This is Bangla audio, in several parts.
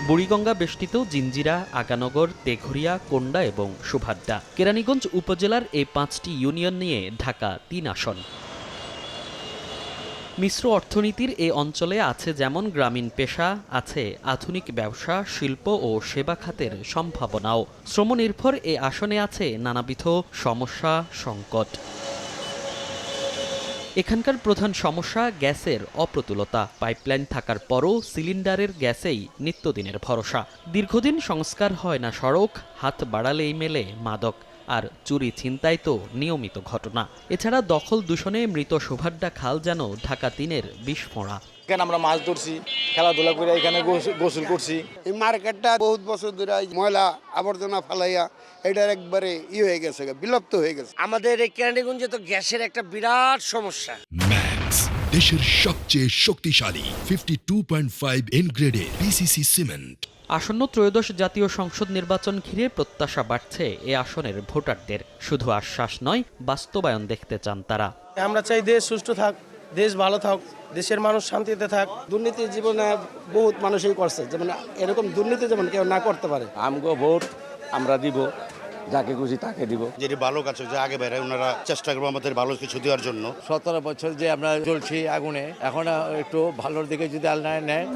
বুড়িগঙ্গা বেষ্টিত জিঞ্জিরা, আগানগর, তেঘরিয়া, কোন্ডা এবং সুভাদ্রা। কেরানীগঞ্জ উপজেলার এই ৫টি ইউনিয়ন নিয়ে ঢাকা ৩ আসন। মিশ্র অর্থনীতির এ অঞ্চলে আছে যেমন গ্রামীণ পেশা, আছে আধুনিক ব্যবসা, শিল্প ও সেবা খাতের সম্ভাবনাও। শ্রমনির্ভর এ আসনে আছে নানাবিধ সমস্যা, সংকট। এখানকার প্রধান সমস্যা গ্যাসের অপ্রতুলতা। পাইপলাইন থাকার পরও সিলিন্ডারের গ্যাসেই নিত্যদিনের ভরসা। দীর্ঘদিন সংস্কার হয় না সড়ক, হাত বাড়ালেই মেলে মাদক। আর চুরি ছিনতাই তো নিয়মিত ঘটনা। এছাড়া দখল দূষণে মৃত সুভাদ্রা খাল যেন ঢাকা ৩-এর বিস্ফোরা। এখানে আমরা মাছ ধরছি, খেলাধুলা করে এখানে গোসল করছি। এই মার্কেটটা বহুত বছর ধরে ময়লা আবর্জনা ফেলাইয়া এটার একবারে হয়ে গেছে, বিলুপ্ত হয়ে গেছে। আমাদের এই কেরানীগঞ্জে তো গ্যাসের একটা বিরাট সমস্যা। ম্যাক্স দেশের সবচেয়ে শক্তিশালী 52.5 এন গ্রেডের পিসিসি সিমেন্ট। আসন্ন ত্রয়োদশ জাতীয় সংসদ নির্বাচন ঘিরে প্রত্যাশা বাড়ছে এ আসনের ভোটারদের। শুধু আশ্বাস নয়, বাস্তবায়ন দেখতে চান তারা। আমরা চাই দেশ সুষ্ঠু থাক, দেশ ভালো থাক, দেশের মানুষ শান্তিতে থাক। দুর্নীতি জীবনে বহুত মানুষই করছে, যেমন এরকম দুর্নীতি যেমন কেউ না করতে পারে। আমগো ভোট আমরা দিব, যাকে খুশি তাকে দিব। যেটি ভালো কাজ যে আগে বেড়ে ওনারা চেষ্টা করবো আমাদের ভালো কিছু দেওয়ার জন্য। 17 বছর যে আমরা চলছি আগুনে, এখন একটু ভালোর দিকে যদি আল্লাহ নেয়।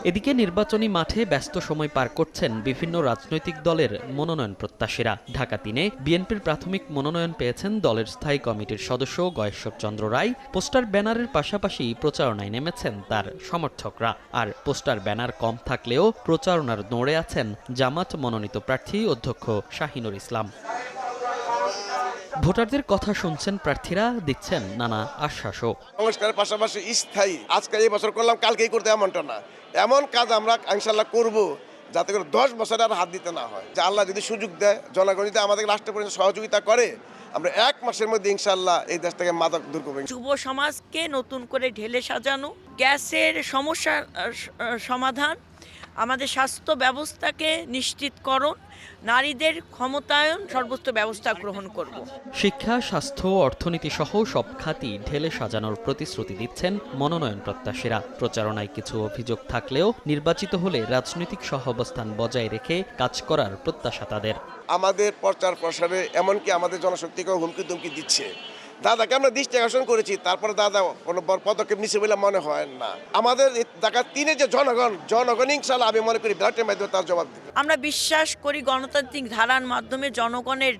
এদিকে নির্বাচনী মাঠে ব্যস্ত সময় পার করছেন বিভিন্ন রাজনৈতিক দলের মনোনয়ন প্রত্যাশীরা। ঢাকা ৩-এ বিএনপির প্রাথমিক মনোনয়ন পেয়েছেন দলের স্থায়ী কমিটির সদস্য গয়েশ্বর চন্দ্র রায়। পোস্টার ব্যানারের পাশাপাশি প্রচারণায় নেমেছেন তার সমর্থকরা। আর পোস্টার ব্যানার কম থাকলেও প্রচারণার দৌড়ে আছেন জামাত মনোনীত প্রার্থী অধ্যক্ষ শাহিনুর ইসলাম। ভোটারদের কথা শুনছেন প্রার্থীরা, দিচ্ছেন নানা আশ্বাসও। সংস্কারের পাশাপাশি স্থায়ী আজকে এই বছর করলাম কালকেই করতে এমনটা না, এমন কাজ আমরা ইনশাল্লাহ করব যাতে করে 10 বছর আর হাত দিতে না হয়। যে আল্লাহ যদি সুযোগ দেয়, জনগণ যদি আমাদের রাষ্ট্র পর্যন্ত সহযোগিতা করে, আমরা 1 মাসের মধ্যে ইনশাল্লাহ এই দেশ থেকে মাদক দূর করব। যুব সমাজকে নতুন করে ঢেলে সাজানো, গ্যাসের সমস্যার সমাধান, আমাদের স্বাস্থ্য ব্যবস্থাকে নিশ্চিতকরণ, নারীদের ক্ষমতায়ন, সর্বোচ্চ ব্যবস্থা গ্রহণ করব। শিক্ষা, স্বাস্থ্য, অর্থনীতি সহ সব খাতই ঢেলে সাজানোর প্রতিশ্রুতি দিচ্ছেন মনোনয়ন প্রত্যাশীরা। প্রচারণায় কিছু অভিযোগ থাকলেও নির্বাচিত হলে রাজনৈতিক সহাবস্থান বজায় রেখে কাজ করার প্রত্যাশা তাদের। আমাদের প্রচার প্রসারে এমনকি আমাদের জনশক্তিকেও হুমকি তুমকি দিচ্ছে। দাদাকে আমরা দৃষ্টি আকর্ষণ করেছি, তারপরে দাদা কোনো বড় পদক্ষেপ নিচ্ছে বলে মনে হয় না। আমাদের ঢাকা 3-এর যে জনগণ ইনশাল্লাহ আমি মনে করি ব্যালটের মাধ্যমে তার জবাব দেবে। আমরা বিশ্বাস করি গণতান্ত্রিক ধারার মাধ্যমে জনগণের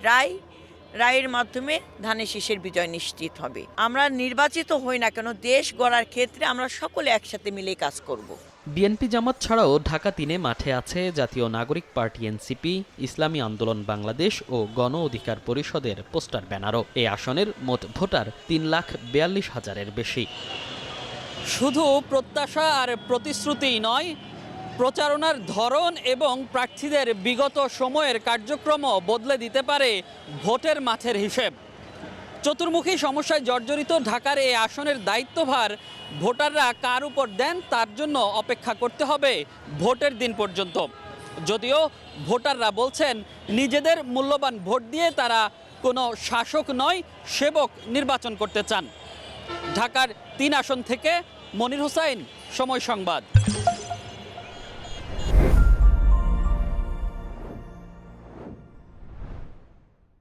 রায়ের মাধ্যমে ধানের শীষের বিজয় নিশ্চিত হবে। আমরা নির্বাচিত হই না কেন, দেশ গড়ার ক্ষেত্রে আমরা সকলে একসাথে মিলে কাজ করব। বিএনপি জামাত ছাড়াও ঢাকা 3-এ মাঠে আছে জাতীয় নাগরিক পার্টি এনসিপি, ইসলামী আন্দোলন বাংলাদেশ ও গণ অধিকার পরিষদের পোস্টার ব্যানারও। এই আসনের মোট ভোটার 3,42,000-এর বেশি। শুধু প্রত্যাশা আর প্রতিশ্রুতিই নয়, প্রচারণার ধরন এবং প্রার্থীদের বিগত সময়ের কার্যক্রমও বদলে দিতে পারে ভোটের মাঠের হিসেব। চতুর্মুখী সমস্যায় জর্জরিত ঢাকার এই আসনের দায়িত্বভার ভোটাররা কার উপর দেন তার জন্য অপেক্ষা করতে হবে ভোটের দিন পর্যন্ত। যদিও ভোটাররা বলছেন নিজেদের মূল্যবান ভোট দিয়ে তারা কোনো শাসক নয়, সেবক নির্বাচন করতে চান। ঢাকার 3 আসন থেকে মনির হোসাইন, সময় সংবাদ।